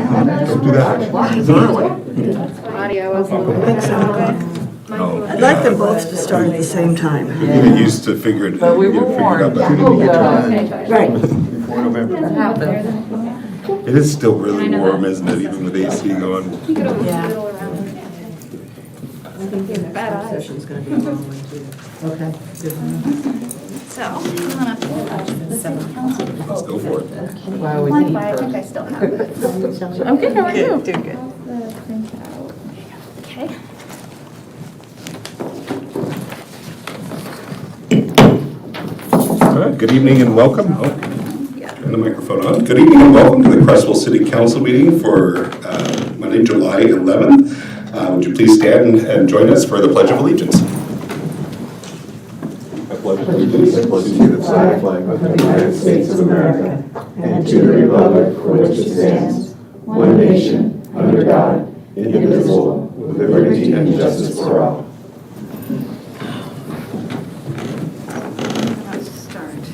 Don't do that. Audio was a little bit No. I'd like them both to start at the same time. You get used to figure it out. But we were warned. Right. Before November. That happened. It is still really warm, isn't it, even with AC going? Yeah. Session's gonna be a long one too. Okay. So, I'm gonna pull up the city council. Let's go for it. Why would One we? by, I think I still have it. I'm good, how are you? Doing good. The printout. Okay. All right, good evening and welcome. Oh, turn the microphone on. Good evening and welcome to the Creswell City Council meeting for Monday, July 11th. Would you please stand and join us for the Pledge of Allegiance? I pledge allegiance to the flag of the United States of America and to the republic for which it stands, one nation, under God, indivisible, with liberty and justice for all.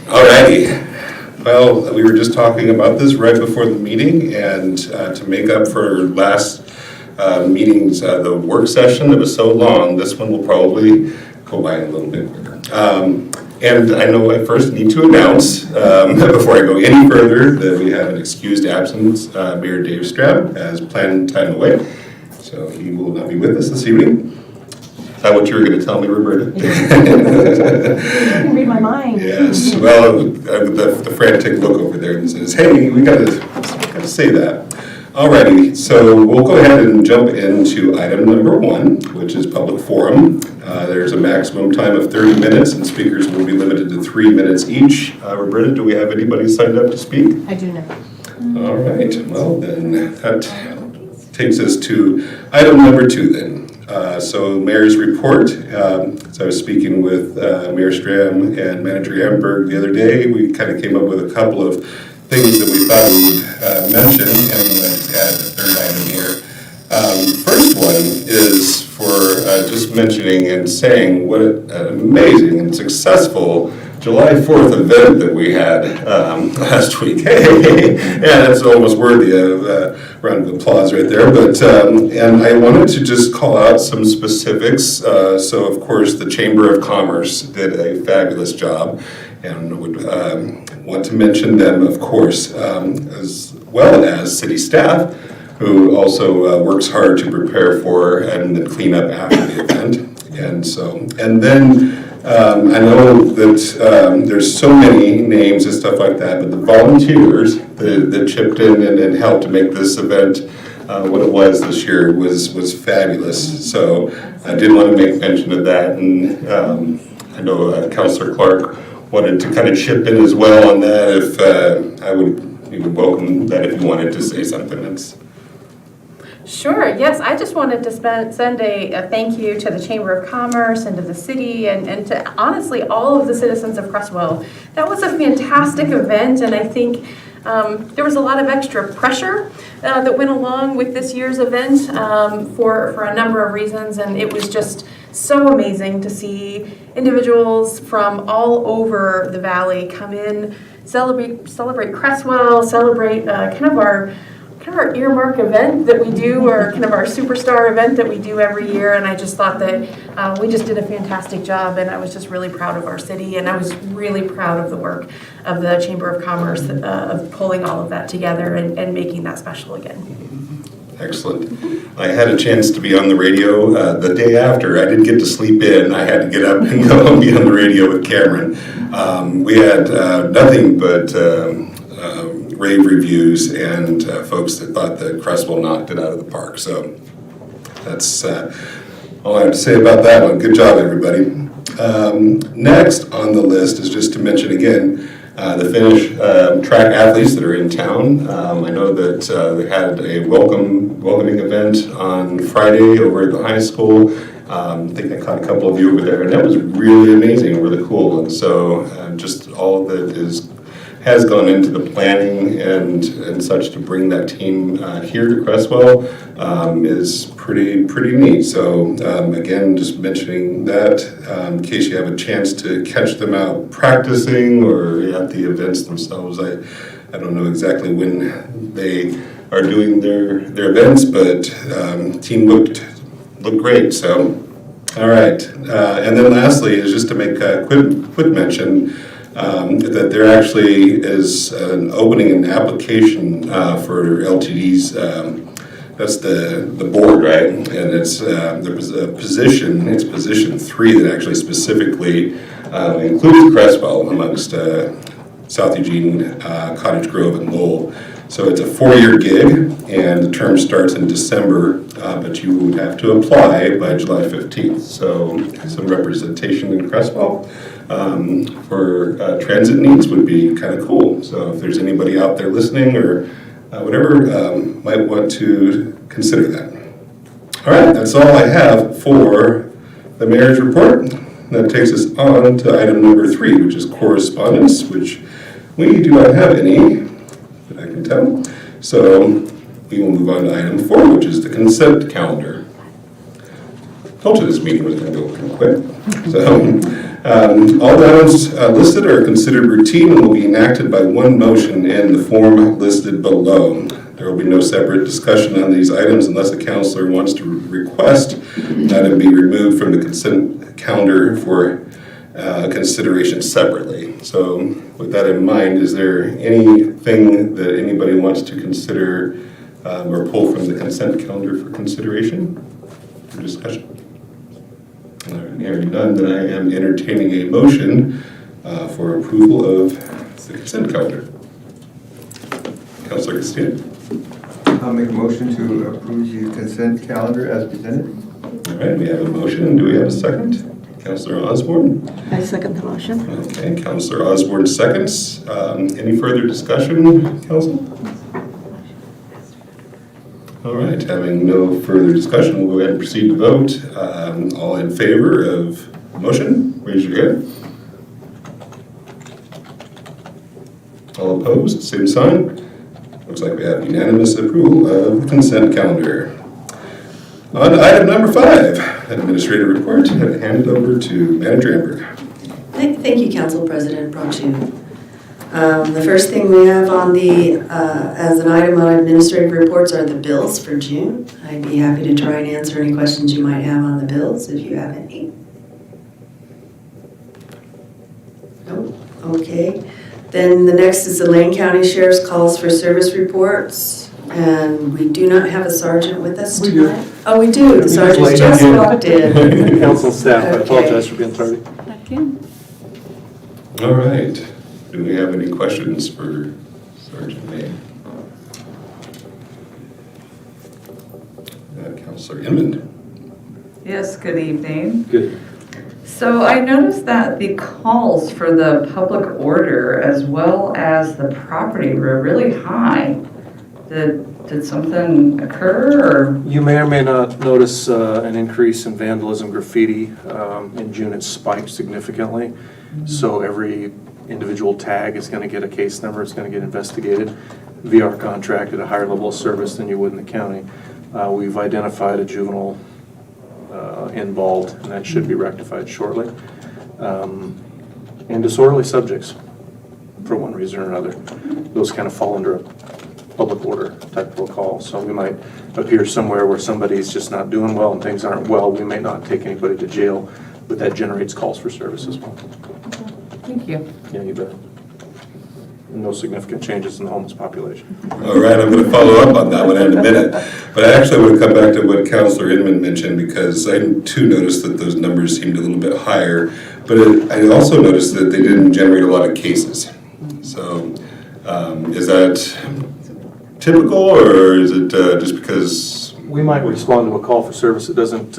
Alrighty. Well, we were just talking about this right before the meeting, and to make up for last meetings, the work session that was so long, this one will probably go by a little bit quicker. And I know I first need to announce, before I go any further, that we have an excused absence. Mayor Dave Strab has planned time away, so he will not be with us this evening. Is that what you were going to tell me, Roberta? You can read my mind. Yes, well, the frantic look over there and says, hey, we gotta say that. Alrighty, so we'll go ahead and jump into item number 1, which is public forum. There's a maximum time of 30 minutes and speakers will be limited to 3 minutes each. Roberta, do we have anybody signed up to speak? I do know. All right, well then, that takes us to item number 2 then. So Mayor's report, as I was speaking with Mayor Stram and Manager Amberg the other day, we kind of came up with a couple of things that we thought we would mention, and let's add the third item here. First one is for just mentioning and saying what an amazing and successful July 4th event that we had last week. Hey, yeah, that's almost worthy of a round of applause right there. But and I wanted to just call out some specifics. So of course the Chamber of Commerce did a fabulous job, and would want to mention them, of course, as well as city staff, who also works hard to prepare for and then clean up after the event. And then I know that there's so many names and stuff like that, but the volunteers that chipped in and helped to make this event what it was this year was fabulous. So I did want to make mention of that, and I know Councillor Clark wanted to kind of chip in as well on that. If we would welcome that if you wanted to say something. Sure, yes, I just wanted to send a thank you to the Chamber of Commerce and to the city and to honestly all of the citizens of Creswell. That was a fantastic event, and I think there was a lot of extra pressure that went along with this year's event for a number of reasons, and it was just so amazing to see individuals from all over the valley come in, celebrate Creswell, celebrate kind of our earmark event that we do, or kind of our superstar event that we do every year. And I just thought that we just did a fantastic job, and I was just really proud of our city, and I was really proud of the work of the Chamber of Commerce of pulling all of that together and making that special again. Excellent. I had a chance to be on the radio the day after. I didn't get to sleep in. I had to get up and go and be on the radio with Cameron. We had nothing but rave reviews and folks that thought that Creswell knocked it out of the park. So that's all I have to say about that one. Good job, everybody. Next on the list is just to mention again the Finnish track athletes that are in town. I know that they had a welcoming event on Friday over at the high school. I think I caught a couple of you over there, and that was really amazing, really cool. And so just all of that has gone into the planning and such to bring that team here to Creswell is pretty neat. So again, just mentioning that in case you have a chance to catch them out practicing or at the events themselves. I don't know exactly when they are doing their events, but team looked great. So, all right. And then lastly is just to make a quick mention that there actually is an opening in application for LTD's. That's the board, right? And it's there was a position. It's position 3 that actually specifically includes Crestwell amongst South Eugene, Cottage Grove, and Lowell. So it's a 4-year gig, and the term starts in December, but you would have to apply by July 15th. So some representation in Crestwell for transit needs would be kind of cool. So if there's anybody out there listening or whatever, might want to consider that. All right, that's all I have for the mayor's report. That takes us on to item number 3, which is correspondence, which we do not have any, that I can tell. So we will move on to item 4, which is the consent calendar. Told you this meeting was going to go kind of quick. So all the items listed are considered routine and will be enacted by one motion in the form listed below. There will be no separate discussion on these items unless a counselor wants to request that it be removed from the consent calendar for consideration separately. So with that in mind, is there anything that anybody wants to consider or pull from the consent calendar for consideration or discussion? All right, hearing none, then I am entertaining a motion for approval of the consent calendar. Councilor Castillo. I'll make a motion to approve the consent calendar as presented. All right, we have a motion. Do we have a second? Councilor Osborne. I second the motion. Okay, Councilor Osborne seconds. Any further discussion, Council? All right, having no further discussion, we'll go ahead and proceed to vote. All in favor of the motion, raise your hand. All opposed, same sign. Looks like we have unanimous approval of the consent calendar. On to item number 5, administrative report. I'm going to hand it over to Manager Amberg. Thank you, Council President Brochu. The first thing we have on the, as an item on administrative reports are the bills for June. I'd be happy to try and answer any questions you might have on the bills if you have any. No? Okay. Then the next is the Lane County Sheriff's calls for service reports. And we do not have a sergeant with us tonight. We do. Oh, we do. The sergeant just walked in. Council staff, I Okay. apologize for being tardy. Back in. All right. Do we have any questions for Sergeant May? Councilor Inman. Yes, good evening. Good. So I noticed that the calls for the public order as well as the property were really high. Did something occur or? You may or may not notice an increase in vandalism graffiti. In June, it spiked significantly. So every individual tag is going to get a case number. It's going to get investigated via our contract at a higher level of service than you would in the county. We've identified a juvenile involved, and that should be rectified shortly. And disorderly subjects, for one reason or another. Those kind of fall under a public order type of a call. So we might appear somewhere where somebody's just not doing well and things aren't well. We may not take anybody to jail, but that generates calls for service as well. Thank you. Yeah, you bet. No significant changes in the homeless population. All right, I'm going to follow up on that one in a minute. But I actually want to come back to what Councilor Inman mentioned, because I too noticed that those numbers seemed a little bit higher. But I also noticed that they didn't generate a lot of cases. So is that typical, or is it just because? We might respond to a call for service that doesn't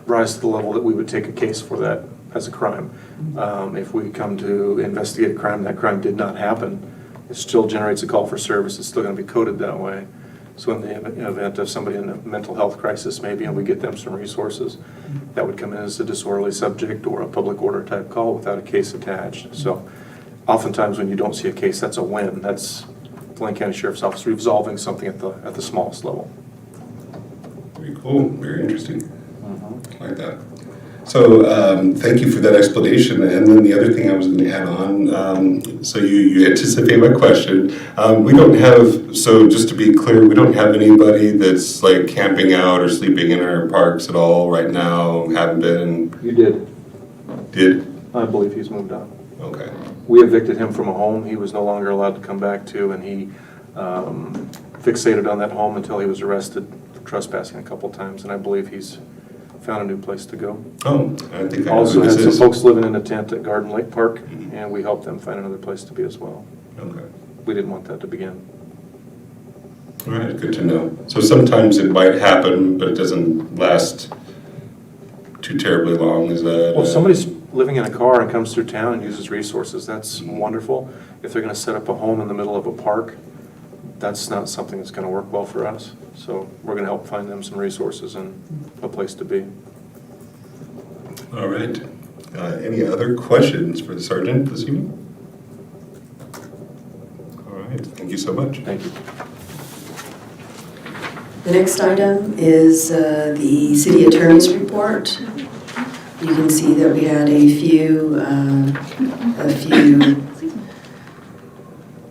rise to the level that we would take a case for that as a crime. If we come to investigate a crime, that crime did not happen, it still generates a call for service. It's still going to be coded that way. So in the event of somebody in a mental health crisis maybe, and we get them some resources, that would come in as a disorderly subject or a public order type call without a case attached. So oftentimes when you don't see a case, that's a win. That's the Lane County Sheriff's Office resolving something at the smallest level. Very cool, very interesting. I like that. So thank you for that explanation. And then the other thing I was going to add on, so you anticipate my question. We don't have, so just to be clear, we don't have anybody that's like camping out or sleeping in our parks at all right now, haven't been. You did. Did? I believe he's moved on. Okay. We evicted him from a home he was no longer allowed to come back to, and he fixated on that home until he was arrested for trespassing a couple times, and I believe he's found a new place to go. Oh, I think I know Also who had this some is. folks living in a tent at Garden Lake Park, and we helped them find another place to be as well. Okay. We didn't want that to begin. All right, good to know. So sometimes it might happen, but it doesn't last too terribly long. Is that? Well, if somebody's living in a car and comes through town and uses resources, that's wonderful. If they're gonna set up a home in the middle of a park, that's not something that's gonna work well for us. So we're gonna help find them some resources and a place to be. All right. Any other questions for the sergeant this evening? All right, thank you so much. Thank you. The next item is the city attorney's report. You can see that we had a few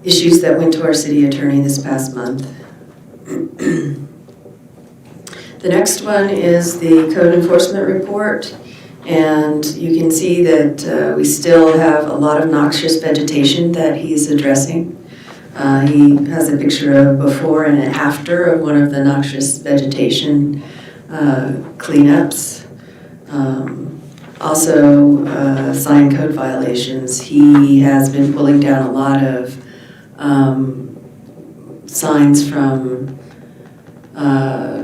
issues that went to our city attorney this past month. The next one is the code enforcement report, and you can see that we still have a lot of noxious vegetation that he's addressing. He has a picture of before and after of one of the noxious vegetation cleanups. Also, sign code violations. He has been pulling down a lot of signs from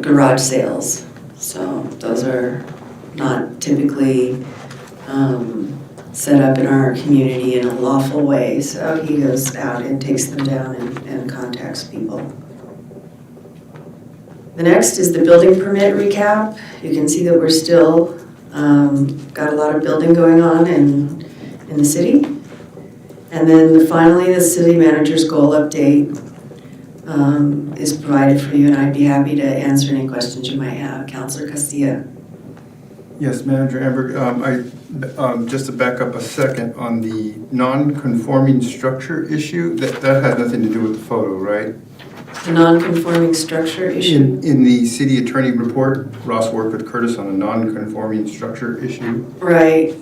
garage sales. So those are not typically set up in our community in a lawful way. So he goes out and takes them down and contacts people. The next is the building permit recap. You can see that we're still got a lot of building going on in the city. And then finally, the city manager's goal update is provided for you, and I'd be happy to answer any questions you might have. Councilor Castilla. Yes, Manager Amber, just to back up a second on the non-conforming structure issue, that has nothing to do with the photo, right? The non-conforming structure issue? In the city attorney report, Ross worked with Curtis on a non-conforming structure issue. Right.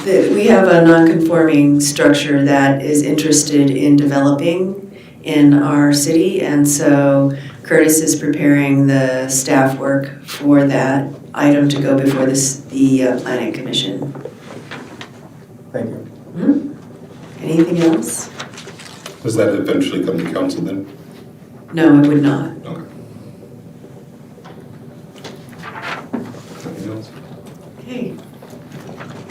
We have a non-conforming structure that is interested in developing in our city, and so Curtis is preparing the staff work for that item to go before the Planning Commission. Thank you. Mm-hmm. Anything else? Does that eventually come to council then? No, it would not. Okay. Anything else? Okay.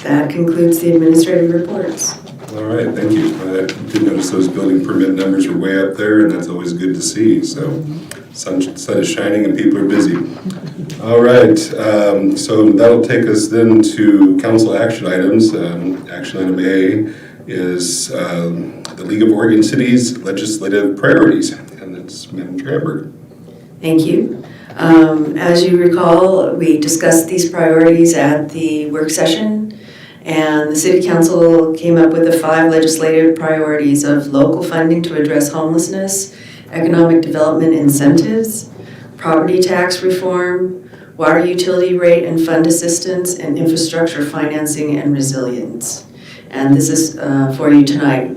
That concludes the administrative reports. All right, thank you. I did notice those building permit numbers were way up there, and that's always good to see. So sun is shining and people are busy. All right, so that'll take us then to council action items. Action item A is the League of Oregon Cities legislative priorities, and that's Manager Amber. Thank you. As you recall, we discussed these priorities at the work session, and the City Council came up with the 5 legislative priorities of local funding to address homelessness, economic development incentives, property tax reform, water utility rate and fund assistance, and infrastructure financing and resilience. And this is for you tonight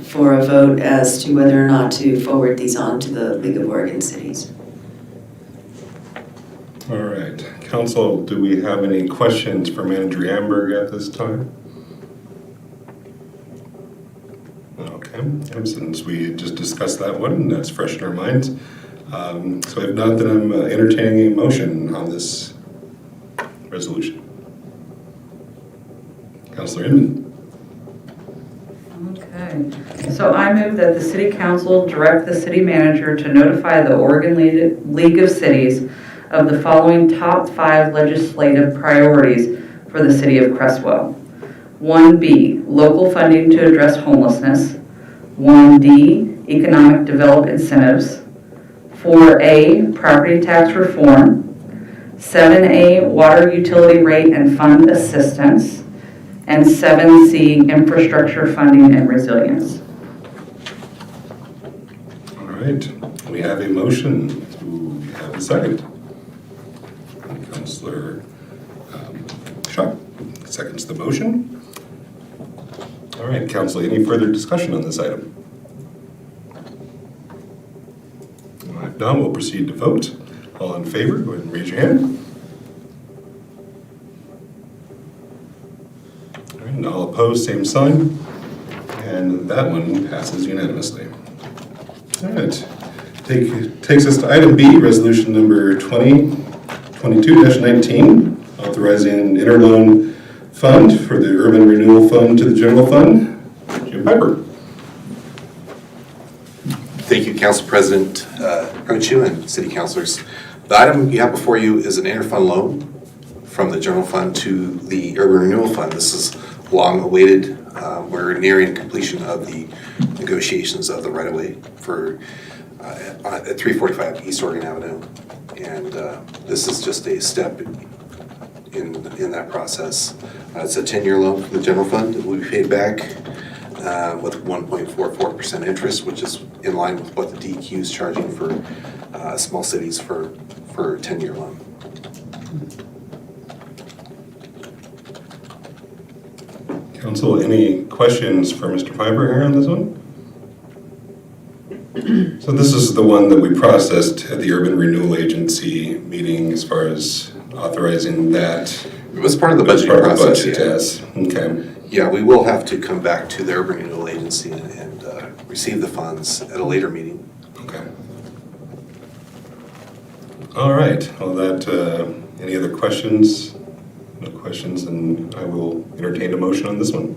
for a vote as to whether or not to forward these on to the League of Oregon Cities. All right, council, do we have any questions for Manager Amberg at this time? Okay, and since we just discussed that one, that's fresh in our minds. So if not, then I'm entertaining a motion on this resolution. Councilor Inman. Okay, so I move that the City Council direct the City Manager to notify the Oregon League of Cities of the following top 5 legislative priorities for the City of Crestwell. 1B, local funding to address homelessness. 1D, economic development incentives. 4A, property tax reform. 7A, water utility rate and fund assistance, and 7C, infrastructure funding and resilience. All right, we have a motion. Do we have a second? Councillor Shaw seconds the motion. All right, Council, any further discussion on this item? If not, we'll proceed to vote. All in favor, go ahead and raise your hand. All right, and all opposed, same sign. And that one passes unanimously. All right, takes us to item B, resolution number 2022-19, authorizing an interloan fund for the Urban Renewal Fund to the General Fund. Jim Piper. Thank you, Council President Prochu and City Councilors. The item you have before you is an interfund loan from the General Fund to the Urban Renewal Fund. This is long awaited. We're nearing completion of the negotiations of the right-of-way for at 345 East Oregon Avenue. And this is just a step in that process. It's a 10-year loan from the General Fund that will be paid back with 1.44% interest, which is in line with what the DEQ is charging for small cities for a 10-year loan. Council, any questions for Mr. Piper here on this one? So this is the one that we processed at the Urban Renewal Agency meeting as far as authorizing that. It was part of the budgeting process. Yes. Okay. Yeah, we will have to come back to the Urban Renewal Agency and receive the funds at a later meeting. Okay. All right. Well, any other questions? No questions, and I will entertain a motion on this one.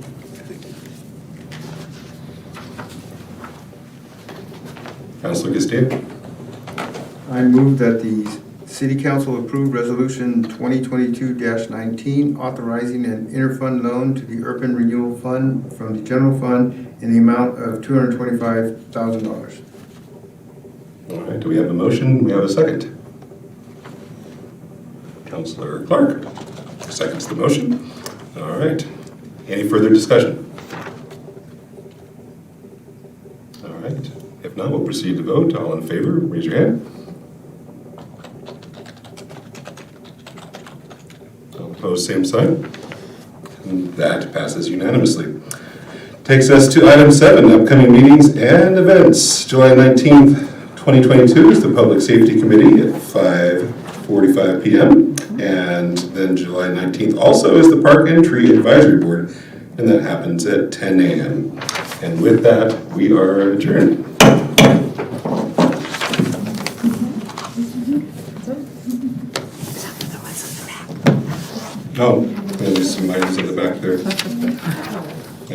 Councilor Castillo. I move that the City Council approve Resolution 2022-19, authorizing an interfund loan to the Urban Renewal Fund from the General Fund in the amount of $225,000. All right, do we have a motion? We have a second. Councilor Clark seconds the motion. All right. Any further discussion? All right. If not, we'll proceed to vote. All in favor, raise your hand. All opposed, same sign. And that passes unanimously. Takes us to item 7, upcoming meetings and events. July 19th, 2022 is the Public Safety Committee at 5:45 p.m. And then July 19th also is the Park and Tree Advisory Board, and that happens at 10 a.m. And with that, we are adjourned. Oh, there's some items in the back there.